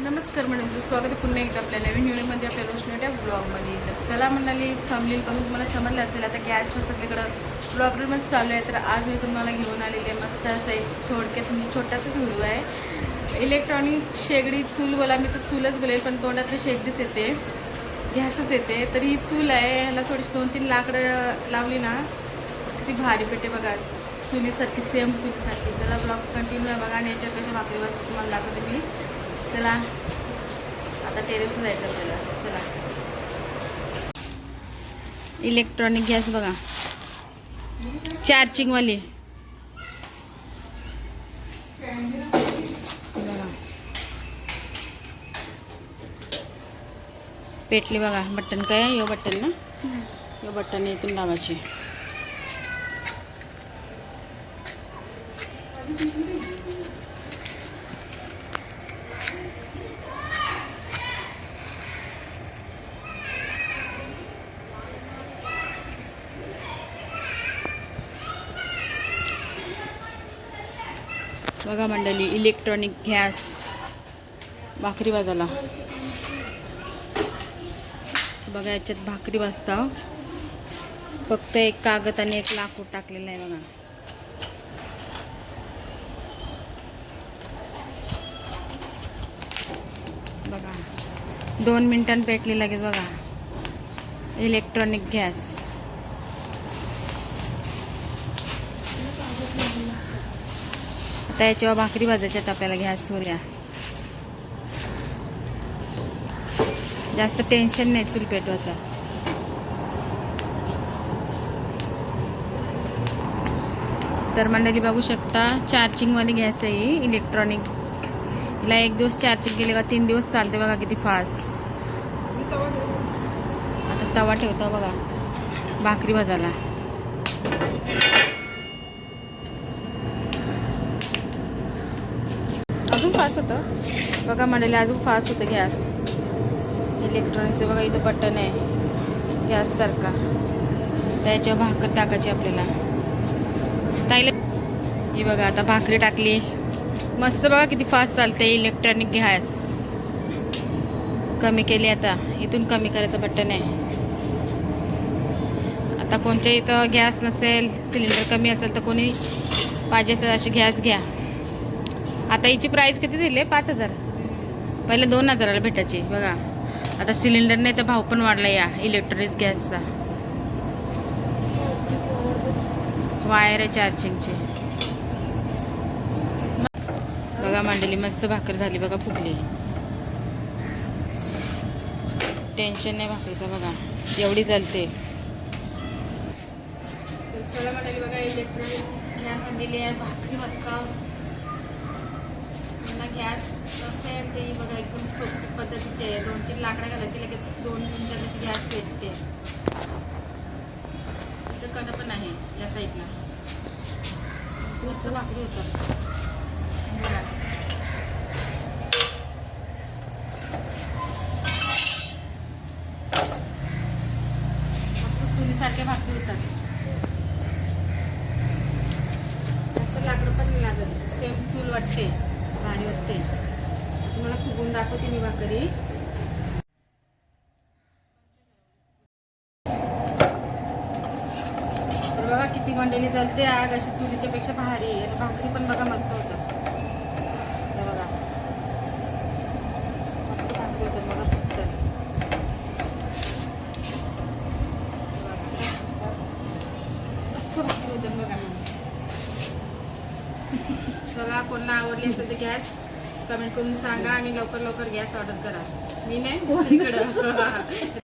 नमस्कार मॅडम, स्वागत आहे पुन्हा एकदा आपल्या नवीन व्हिडिओमध्ये आपल्या रोशनीच्या ब्लॉगमध्ये. तर चला म्हणाली थंबनेल बघून तुम्हाला समजलं असेल आता गॅसचं सगळीकडं प्रॉब्लेमच चालू आहे. तर आज मी तुम्हाला घेऊन आलेली आहे मस्त असं एक थोडक्यात मी छोटासाच व्हिडिओ आहे. इलेक्ट्रॉनिक शेगडी चूल बोला, मी तर चूलच बोलेल पण तोंडातली शेगडीच येते, गॅसच येते. तर ही चूल आहे, ह्याला थोडीशी 2-3 लाकडं लावली ना किती भारी पेटे बघा, चुलीसारखी सेम चुलीसारखी. चला ब्लॉग कंटिन्यू आहे बघा आणि याच्यावर कशा भाकरी वाजता तुम्हाला दाखवते मी. चला आता टेरेसवर जायचं आपल्याला. चला इलेक्ट्रॉनिक गॅस बघा, चार्जिंगवाली बघा, पेटली बघा. बटन काय आहे? यो बटन ना, यो बटन इथून लावायचे. बघा मंडळी, इलेक्ट्रॉनिक गॅस भाकरी भाजायला. बघा याच्यात भाकरी भाजता, फक्त एक कागद आणि एक लाकूड टाकलेलं आहे बघा. बघा 2 मिनिटांनी पेटली लगेच बघा इलेक्ट्रॉनिक गॅस. आता याच्यावर भाकरी भाजायच्यात आपल्याला गॅसवर. या जास्त टेन्शन नाही चूल पेटवायचा. तर मंडळी बघू शकता, चार्जिंगवाली गॅस आहे ही इलेक्ट्रॉनिक. हिला 1 दिवस चार्जिंग केले का 3 दिवस चालते बघा, किती फास्ट. आता तवा ठेवतो बघा भाकरी भाजायला. अजून फास्ट होतं बघा मंडळी, अजून फास्ट होतं गॅस इलेक्ट्रॉनिकचं. बघा इथं बटन आहे गॅस सारखा, त्याच्यावर भाकर टाकायची आपल्याला. ही बघा आता भाकरी टाकली मस्त. बघा किती फास्ट चालते इलेक्ट्रॉनिक गॅस. कमी केली, आता इथून कमी करायचं बटन आहे. आता कोणत्या इथं गॅस नसेल, सिलेंडर कमी असेल तर कोणी पाहिजे असेल अशी गॅस घ्या. आता हिची प्राईस किती दिली? 5,000. पहिले 2,000ला भेटायची बघा. आता सिलेंडर नाही तर भाव पण वाढला या इलेक्ट्रॉनिक गॅसचा. वायर आहे चार्जिंगचे. बघा मंडळी मस्त भाकर झाली बघा, फुगली. टेन्शन नाही भाकरीचं बघा, एवढी चालते. चला मंडळी बघा, इलेक्ट्रॉनिक गॅस आणलेली आहे, भाकरी मस्त. गॅस नसेल ते बघा एकदम सोपी पद्धतीचे आहे. 2-3 लाकडं घालायची, लगेच 2 मिनिटात अशी गॅस पेटते. इथं कणं पण आहे या साईडला, मस्त भाकरी होतात बघा. मस्त चुलीसारख्या भाकरी होतात, जास्त लाकडं पण नाही लागत, सेम चूल वाटते, भारी वाटते. तुम्हाला फुगून दाखवते मी भाकरी. तर बघा किती मंडळी चालते आग, अशी चुलीच्या पेक्षा भारी आहे. आणि भाकरी पण बघा मस्त होतं. हे बघा मस्त भाकरी होतं बघा, फक्त मस्त भाकरी होतं बघा. चला कोणाला आवडली असेल तर गॅस कमेंट करून सांगा आणि लवकर लवकर गॅस ऑर्डर करा. मी नाही दुसरीकडं